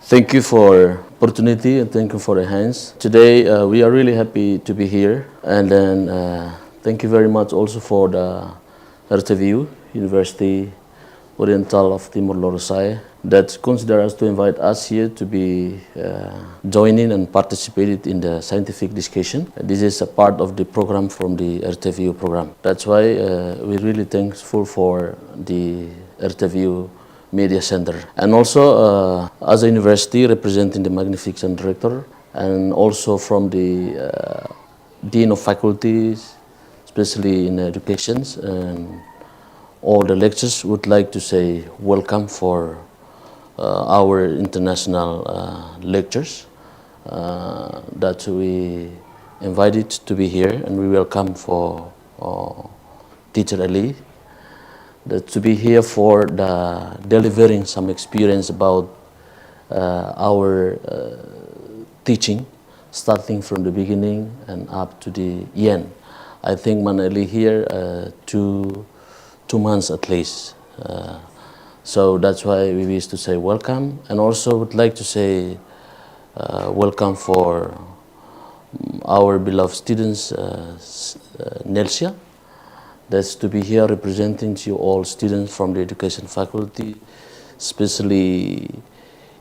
Thank you for opportunity and thank you for the hands. Today we are really happy to be here, and then thank you very much also for the RTVU University Oriental of Timor-Leste that consider us to invite us here to be joining and participated in the scientific discussion. This is a part of the program from the RTVU program. That's why we're really thankful for the RTVU Media Center. And also as a university representing the magnificent director, and also from the Dean of Faculties, especially in education, and all the lecturers would like to say welcome for our international lectures that we invited to be here, and we welcome for Teacher Ali to be here for the delivering some experience about our teaching, starting from the beginning and up to the end. I think Manali here 2 months at least. So that's why we wish to say welcome, and also would like to say welcome for our beloved students, Nelsia, that's to be here representing to all students from the education faculty, especially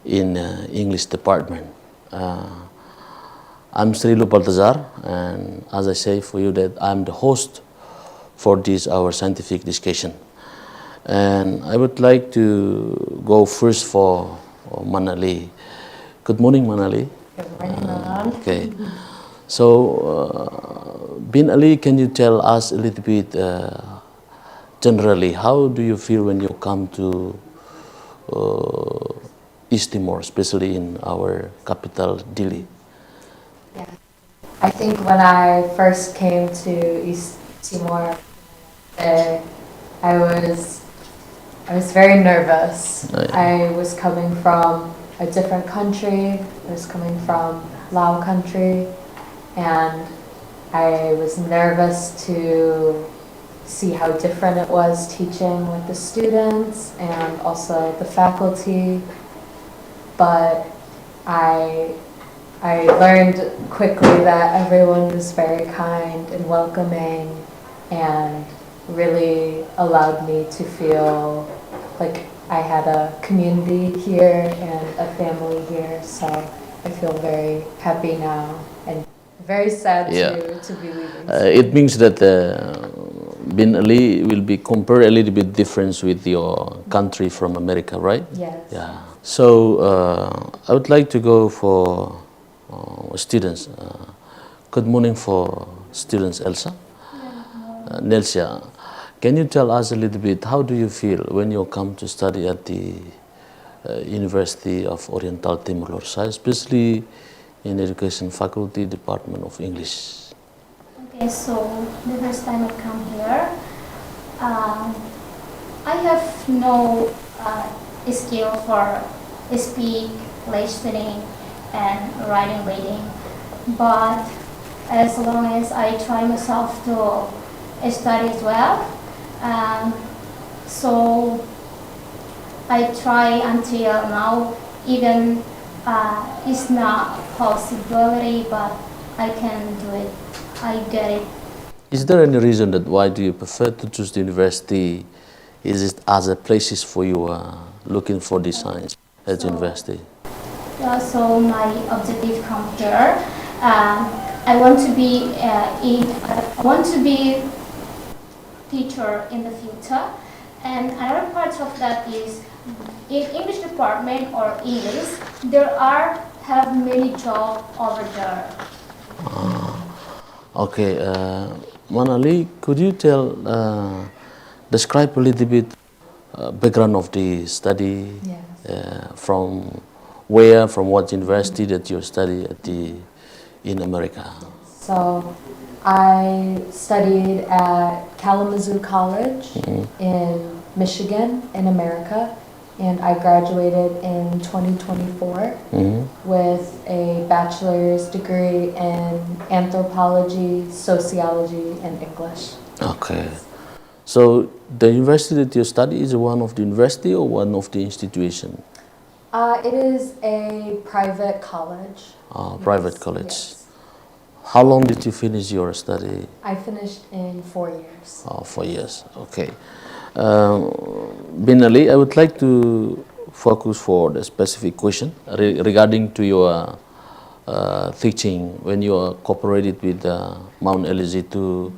in English department. I'm Srilu Baltazar, and as I say for you that I'm the host for this our scientific discussion. And I would like to go first for Manali. Good morning, Manali. Good morning, Loron. Okay. So, Bin Ali, can you tell us a little bit generally, how do you feel when you come to East Timor, especially in our capital, Dili? Yeah. I think when I first came to East Timor, I was very nervous. Oh, yeah. I was coming from a different country. I was coming from Lao country, and I was nervous to see how different it was teaching with the students and also the faculty. But I learned quickly that everyone was very kind and welcoming and really allowed me to feel like I had a community here and a family here. So I feel very happy now and very sad to be leaving. It means that Bin Ali will be compared a little bit different with your country from America, right? Yes. Yeah. So I would like to go for students. Good morning for students, Elsa. Nelsia, can you tell us a little bit, how do you feel when you come to study at the University of Oriental Timor-Leste, especially in Education Faculty, Department of English? Okay, so the first time I come here, I have no skill for speak, listening, and writing, reading. But as long as I try myself to study as well, so I try until now. Even it's not possibility, but I can do it. I get it. Is there any reason that why do you prefer to choose the university? Is it as a places for you looking for the science at university? Yeah, so my objective come here. I want to be teacher in the future, and another part of that is in English department or English there have many jobs over there. Okay, Manali, could you describe a little bit background of the study? Yes. From where, from what university that you study in America? So I studied at Kalamazoo College in Michigan in America, and I graduated in 2024 with a bachelor's degree in anthropology, sociology, and English. Okay. So the university that you study is one of the university or one of the institution? It is a private college. Private Yes, college. yes. How long did you finish your study? I finished in 4 years. 4 years. Okay. Bin Ali, I would like to focus for the specific question regarding to your teaching when you are cooperated with Mount Elizabeth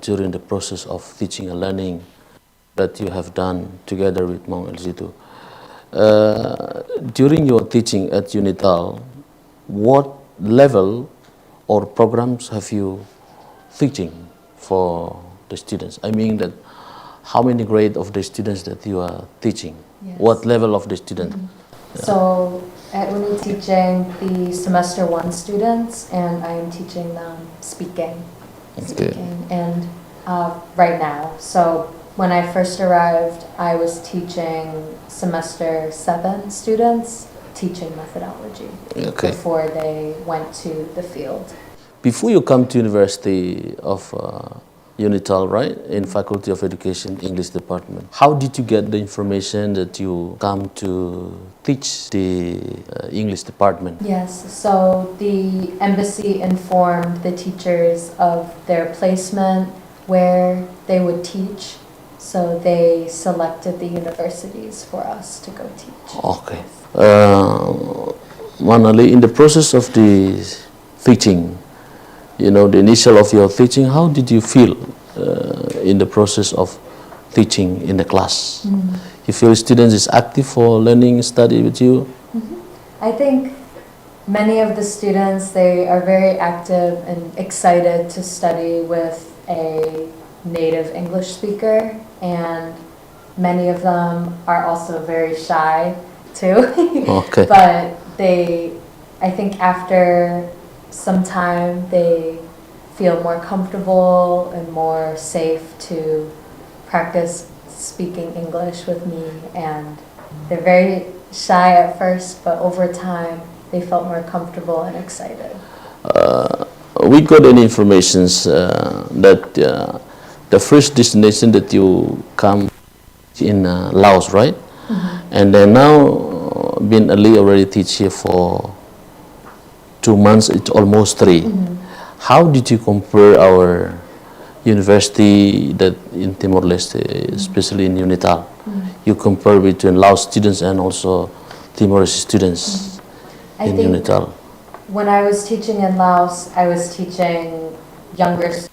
during the process of teaching and learning that you have done together with Mount Elizabeth. During your teaching at Unital, what level or programs have you teaching for the students? I mean that how many grade of the students that you are teaching? Yes. What level of the student? So at Uni teaching the semester 1 students, and I am teaching them speaking. And right now. So when I first arrived, I was teaching semester 7 students teaching methodology before they went to the field. Before you come to University of Unital, right, in Faculty of Education English Department, how did you get the information that you come to teach the English department? Yes, so the embassy informed the teachers of their placement, where they would teach, so they selected the universities for us to go teach. Okay. Manali, in the process of the teaching, you know, the initial of your teaching, how did you feel in the process of teaching in the class? You feel students is active for learning, study with you? I think many of the students, they are very active and excited to study with a native English speaker, and many of them are also very shy too. Okay. But I think after some time, they feel more comfortable and more safe to practice speaking English with me, and they're very shy at first, but over time they felt more comfortable and excited. We got any information that the first destination that you come in Laos, right? And then now Bin Ali already teach here for 2 months, it's almost 3. How did you compare our university that in Timor-Leste, especially in Unital? You compare between Laos students and also Timor-Leste students in Unital? When I was teaching in Laos, I was teaching younger students,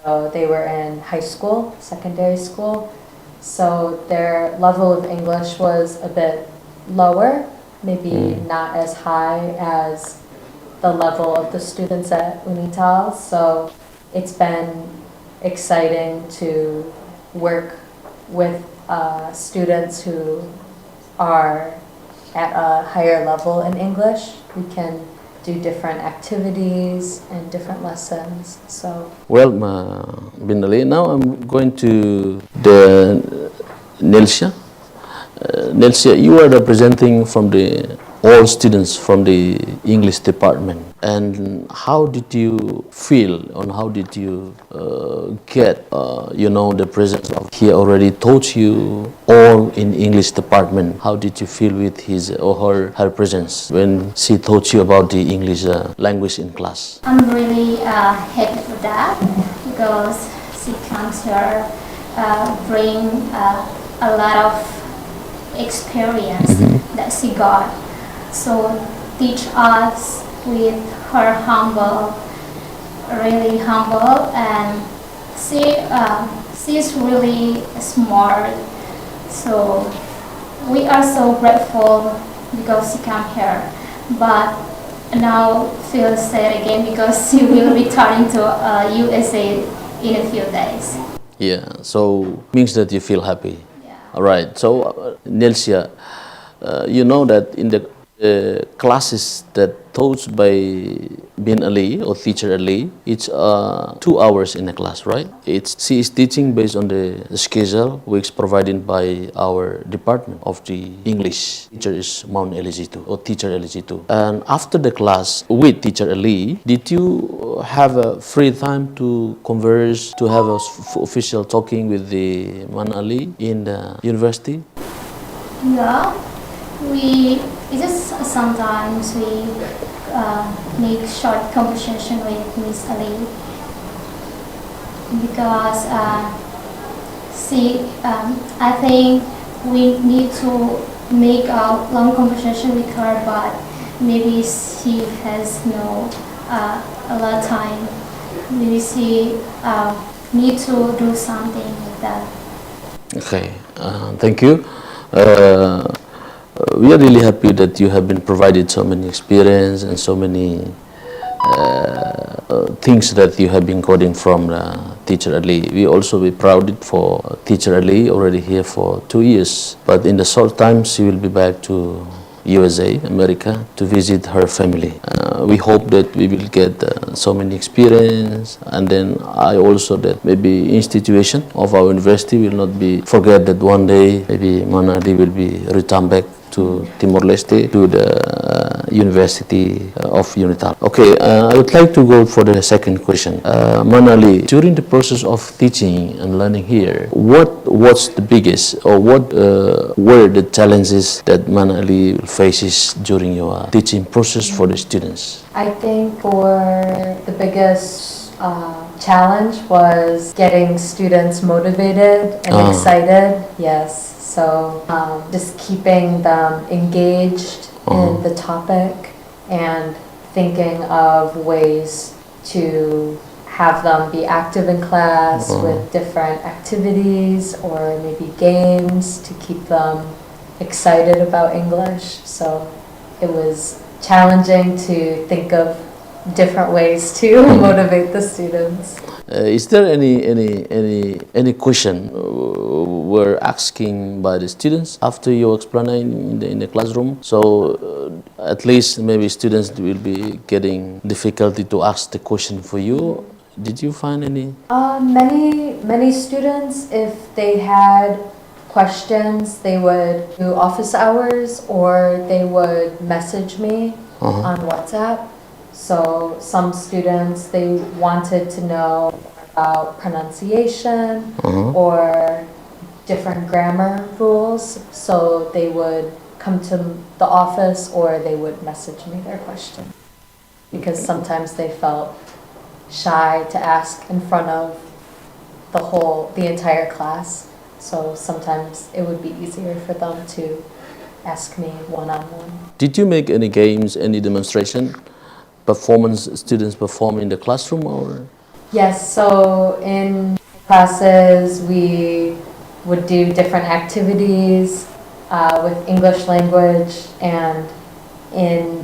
so they were in high school, secondary school, so their level of English was a bit lower, maybe not as high as the level of the students at Unital. So it's been exciting to work with students who are at a higher level in English. We can do different activities and different lessons. So well, Bin Ali, now I'm going to the Nelsia. Nelsia, you are representing from the all students from the English department, and how did you feel, and how did you get you know, the presence of he already taught you all in English department? How did you feel with his or her presence when she taught you about the English language in class? I'm really happy for that, because she comes here bring a lot of experience that she got. So teach us with her humble, really humble, and she's really smart. So we are so grateful because she came here. But now feel sad again because she will return to USA in a few days. Yeah, so means that you feel happy. Yeah. All right. So Nelsia, you know that in the classes that taught by Bin Ali or teacher Ali, it's 2 hours in a class, right? She is teaching based on the schedule which provided by our department of the English. Teacher is Mount Elizabeth or teacher Elizabeth. And after the class with teacher Ali, did you have a free time to converse, to have a official talking with the Man Ali in the university? Yeah, We just sometimes we make short conversation with Miss Ali because I think we need to make a long conversation with her, but maybe she has no a lot of time. Maybe she need to do something like that. Okay, thank you. We are really happy that you have been provided so many experience and so many things that you have been coding from teacher Ali. We also be proud for teacher Ali, already here for 2 years, but in the short time she will be back to USA, America, to visit her family. We hope that we will get so many experience, and then I also that maybe institution of our university will not be forget that one day maybe Manali will be return back to Timor-Leste, to the University of Unital. Okay, I would like to go for the second question. Manali, during the process of teaching and learning here, what was the biggest, or what were the challenges that Manali faces during your teaching process for the students? I think for the biggest challenge was getting students motivated and excited. Yes. So just keeping them engaged in the topic and thinking of ways to have them be active in class with different activities or maybe games to keep them excited about English. So it was challenging to think of different ways to motivate the students. Is there any question were asking by the students after you explain in the classroom? So at least maybe students will be getting difficulty to ask the question for you. Did you find any? Many students, if they had questions, they would do office hours or they would message me on WhatsApp. So some students, they wanted to know about pronunciation or different grammar rules. So they would come to the office or they would message me their question. Because sometimes they felt shy to ask in front of the entire class. So sometimes it would be easier for them to ask me one-on-one. Did you make any games, any demonstration? Performance students perform in the classroom, or? Yes, so in classes we would do different activities with English language, and in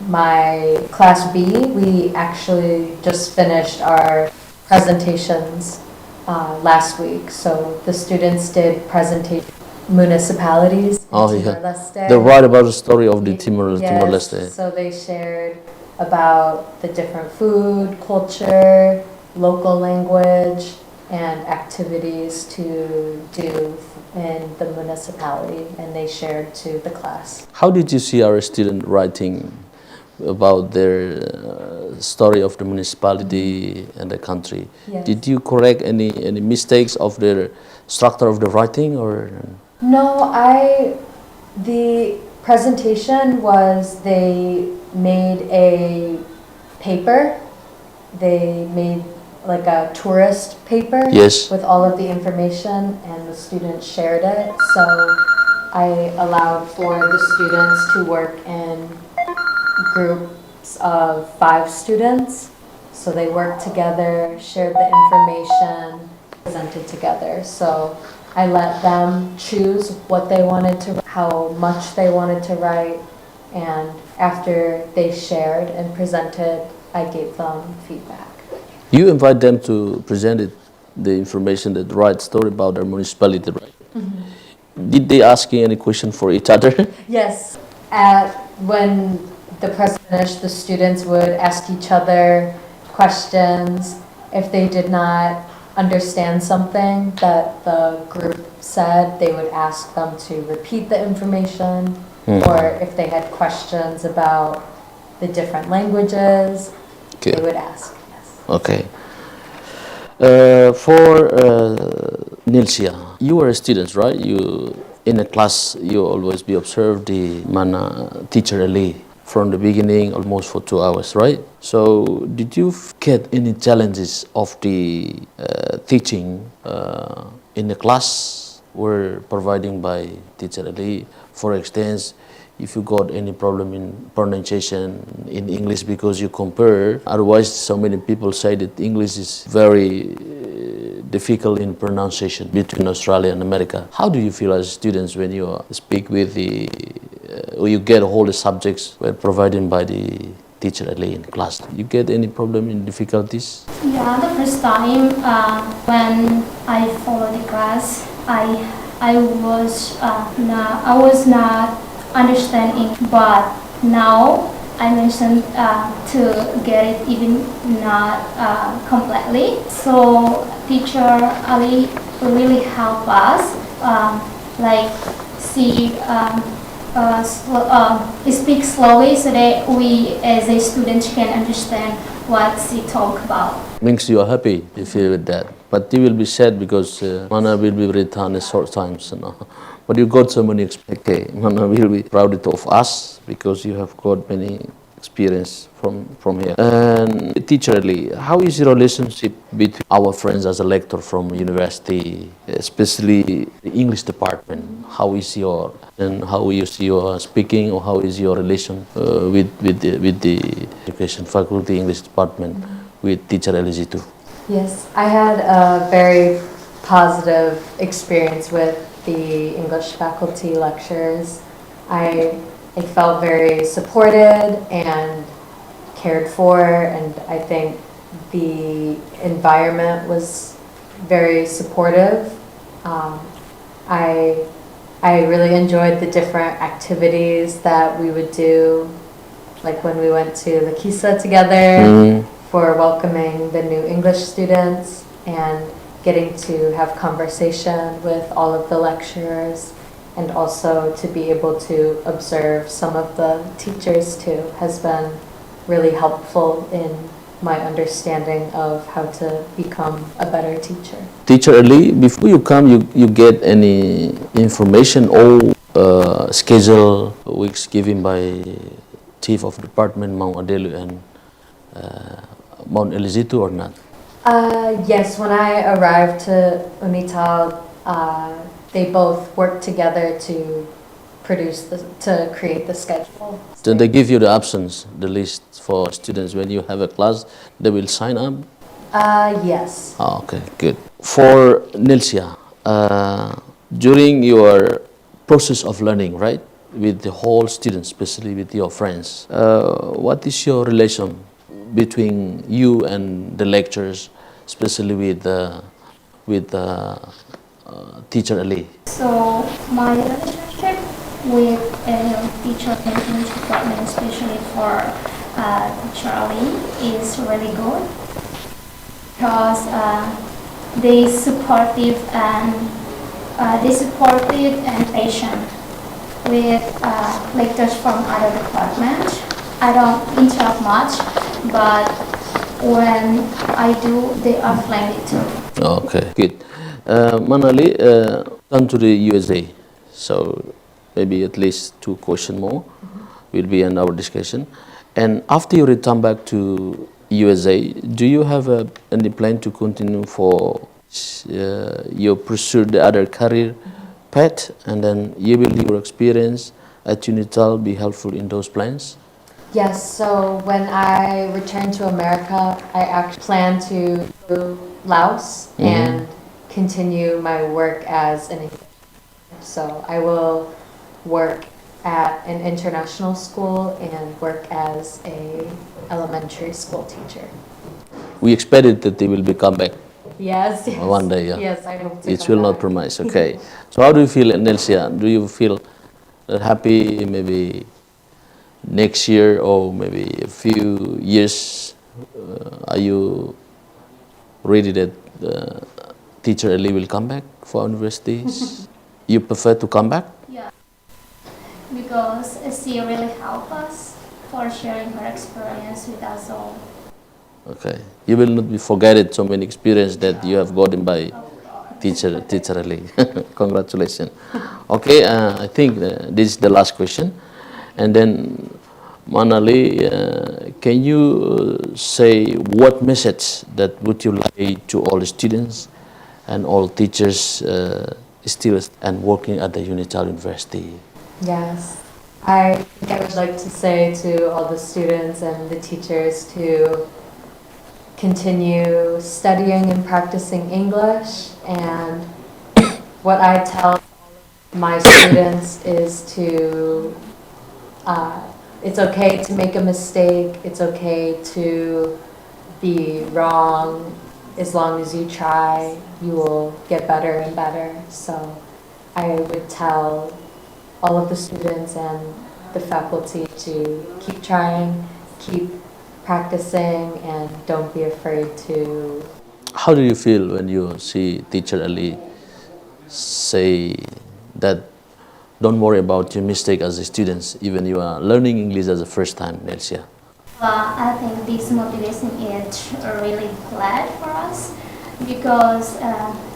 my class B we actually just finished our presentations last week. So the students did presentation municipalities in Timor-Leste. They write about the story of the Timor-Leste. So they shared about the different food, culture, local language, and activities to do in the municipality, and they shared to the class. How did you see our student writing about their story of the municipality and the country? Yes. Did you correct any mistakes of their structure of the writing, or? No, the presentation was they made a paper. They made like a tourist paper with all of the information, and the students shared it. So I allowed for the students to work in groups of 5 students. So they worked together, shared the information, presented together. So I let them choose what they wanted to, how much they wanted to write, and after they shared and presented, I gave them feedback. You invite them to present the information, that right story about their municipality, right? Did they ask you any question for each other? Yes. When the president finished, the students would ask each other questions. If they did not understand something that the group said, they would ask them to repeat the information. Or if they had questions about the different languages, they would ask. Yes. Okay. For Nelsia, you are a student, right? You in a class, you always be observed the mana teacher Ali from the beginning almost for 2 hours, right? So did you get any challenges of the teaching in the class were providing by teacher Ali? For instance, if you got any problem in pronunciation in English because you compare, otherwise so many people say that English is very difficult in pronunciation between Australia and America. How do you feel as students when you speak with the, or you get all the subjects were provided by the teacher Ali in class? You get any problem in difficulties? Yeah, the first time when I followed the class, I was not understanding, but now I mentioned to get it even not completely. So teacher Ali really helped us, like speak slowly so that we as a student can understand what she talk about. Means you are happy if you with that, but you will be sad because Mana will be written in short times, you know. But you got so many expectations. Mana will be proud of us because you have got many experience from here. And teacher Ali, how is your relationship between our friends as a lecturer from university, especially the English department? How is your, and how you see your speaking, or how is your relation with the education faculty English department with teacher Ali too? Yes, I had a very positive experience with the English faculty lectures. I felt very supported and cared for, and I think the environment was very supportive. I really enjoyed the different activities that we would do, like when we went to the Kisa together for welcoming the new English students and getting to have conversation with all of the lecturers, and also to be able to observe some of the teachers too has been really helpful in my understanding of how to become a better teacher. Teacher Ali, before you come, you get any information or schedule weeks given by Chief of Department Mount Adelu and Mount Elizitu or not? Yes, when I arrived to Unital, they both worked together to create the schedule. Then they give you the options, the list for students. When you have a class, they will sign up? Yes. Oh, okay, good. For Nelsia, during your process of learning, right, with the whole students, especially with your friends, what is your relation between you and the lecturers, especially with teacher Ali? So my relationship with teacher in English department, especially for teacher Ali, is really good because they supportive and patient with lectures from other departments. I don't interrupt much, but when I do, they are friendly too. Okay, good. Manali, come to the USA. So maybe at least 2 questions more will be in our discussion. And after you return back to USA, do you have any plan to continue for you pursue the other career path, and then you will your experience at Unital be helpful in those plans? Yes, so when I return to America, I actually plan to go to Laos and continue my work as an English teacher. So I will work at an international school and work as a elementary school teacher. We expected that they will be come back Yes, one day. Yeah. Yes, I hope to. It come will not back. promise. Okay. So how do you feel, Nelsia? Do you feel happy maybe next year or maybe a few years? Are you ready that teacher Ali will come back for universities? You prefer to come back? Yeah, because she really helped us for sharing her experience with us all. Okay. You will not be forgetted so many experience that you have gotten by teacher Ali. Congratulations. Okay, I think this is the last question. And then, Manali, can you say what message that would you like to all the students and all teachers still and working at the Unital University? Yes, I think I would like to say to all the students and the teachers to continue studying and practicing English, and what I tell my students is to it's okay to make a mistake, it's okay to be wrong. As long as you try, you will get better and better. So I would tell all of the students and the faculty to keep trying, keep practicing, and don't be afraid to. How do you feel when you see teacher Ali say that don't worry about your mistake as a student, even you are learning English as the first time, Nelsia? I think this motivation is really glad for us because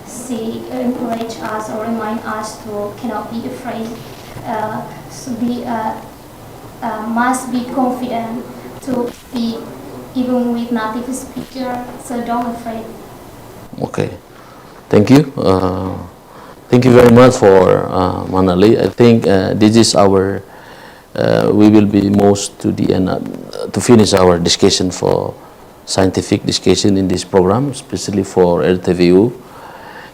she encourage us or remind us to cannot be afraid, must be confident to speak even with native speaker. So don't afraid. Okay, thank you. Thank you very much for Manali. I think this is our. We will be most to the end to finish our discussion for scientific discussion in this program, especially for LTVU.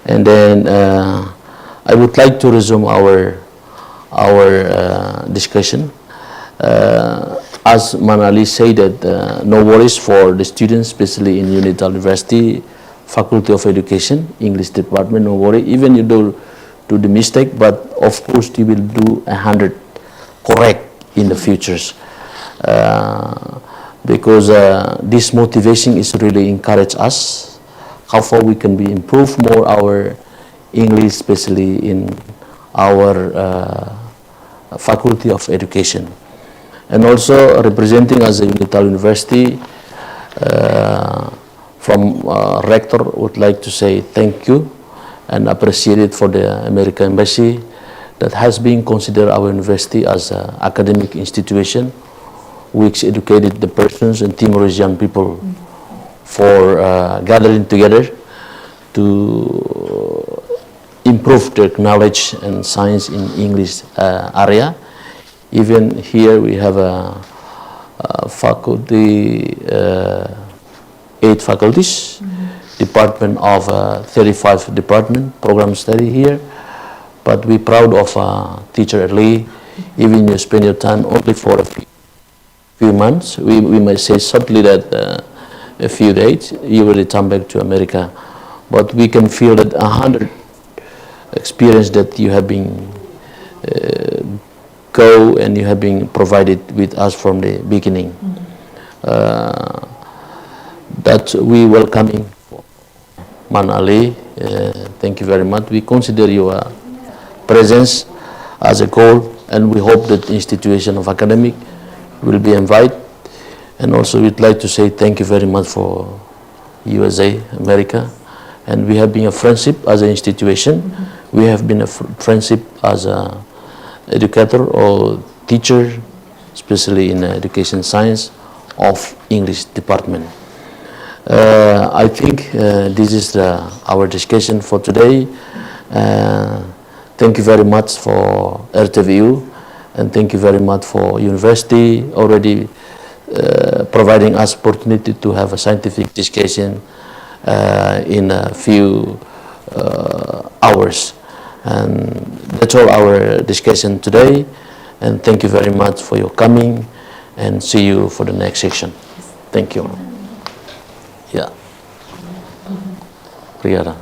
And then I would like to resume our discussion. As Manali said that no worries for the students, especially in Unital University, Faculty of Education, English Department, no worry. Even you do the mistake, but of course you will do 100 correct in the futures. Because this motivation is really encourage us how far we can be improve more our English, especially in our Faculty of Education. And also representing as a Unital University, from rector would like to say thank you and appreciate it for the American Embassy that has been considered our university as an academic institution which educated the persons and Timorese young people for gathering together to improve their knowledge and science in English area. Even here we have a faculty, 8 faculties, department of 35 department, program study here. But we're proud of teacher Ali. Even you spend your time only for a few months, we might say subtly that a few days, you will return back to America. But we can feel that 100 experience that you have been go and you have been provided with us from the beginning. That we welcoming Man Ali. Thank you very much. We consider your presence as a goal, and we hope that the institution of academic will be invited. And also we'd like to say thank you very much for USA, America. And we have been a friendship as an institution. We have been a friendship as a educator or teacher, especially in education science of English department. I think this is our discussion for today. Thank you very much for RTVU, and thank you very much for university already providing us opportunity to have a scientific discussion in a few hours. And that's all our discussion today. And thank you very much for your coming, and see you for the next section. Thank you. Yeah. Obrigada.